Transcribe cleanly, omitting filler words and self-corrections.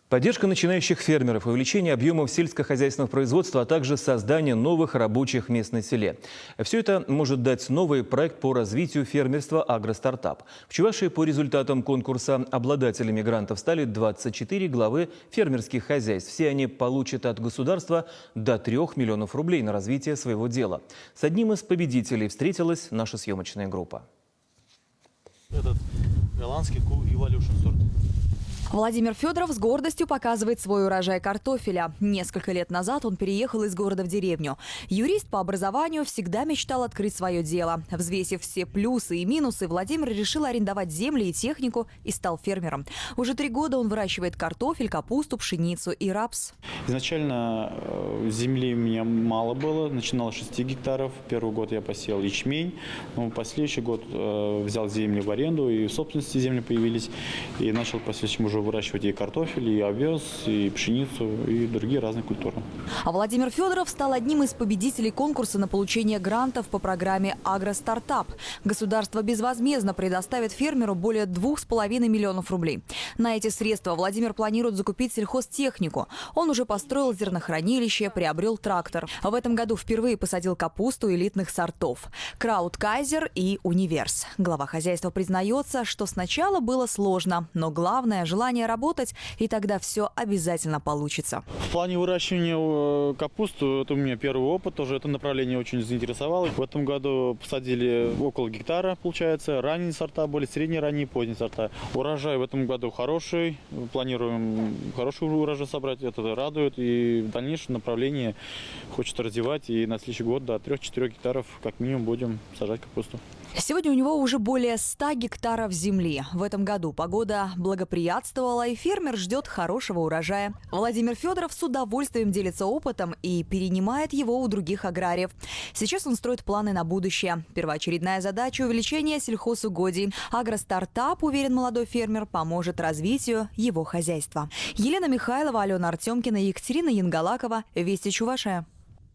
Поддержка начинающих фермеров, увеличение объемов сельскохозяйственного производства, а также создание новых рабочих мест на селе. Все это может дать новый проект по развитию фермерства «Агростартап». В Чувашии по результатам конкурса обладателями грантов стали 24 главы фермерских хозяйств. Все они получат от государства до 3 миллионов рублей на развитие своего дела. С одним из победителей встретилась наша съемочная группа. Этот голландский Evolution сорт. Владимир Федоров с гордостью показывает свой урожай картофеля. Несколько лет назад он переехал из города в деревню. Юрист по образованию всегда мечтал открыть свое дело. Взвесив все плюсы и минусы, Владимир решил арендовать земли и технику и стал фермером. Уже 3 года он выращивает картофель, капусту, пшеницу и рапс. Изначально земли у меня мало было, начинал с 6 гектаров. Первый год я посеял ячмень, но в последующий год взял земли в аренду, и в собственности земли появились. И начал в последующем уже выращивать и картофель, и овес, и пшеницу, и другие разные культуры. А Владимир Федоров стал одним из победителей конкурса на получение грантов по программе «Агростартап». Государство безвозмездно предоставит фермеру более 2,5 миллионов рублей. На эти средства Владимир планирует закупить сельхозтехнику. Он уже построил зернохранилище, приобрел трактор. В этом году впервые посадил капусту элитных сортов – Крауткайзер и Универс. Глава хозяйства признается, что сначала было сложно, но главное – желание работать, и тогда все обязательно получится. В плане выращивания капусты, это у меня первый опыт, тоже это направление очень заинтересовало. В этом году посадили около гектара, получается, ранние сорта были, средние, ранние, поздние сорта. Урожай в этом году хороший, планируем хороший урожай собрать, это радует, и в дальнейшем направлении хочется развивать, и на следующий год до 3-4 гектаров как минимум будем сажать капусту. Сегодня у него уже более 100 гектаров земли. В этом году погода благоприятствовала, и фермер ждет хорошего урожая. Владимир Федоров с удовольствием делится опытом и перенимает его у других аграриев. Сейчас он строит планы на будущее. Первоочередная задача – увеличение сельхозугодий. Агростартап, уверен молодой фермер, поможет развитию его хозяйства. Елена Михайлова, Алена Артемкина, Екатерина Янгалакова. Вести Чувашия.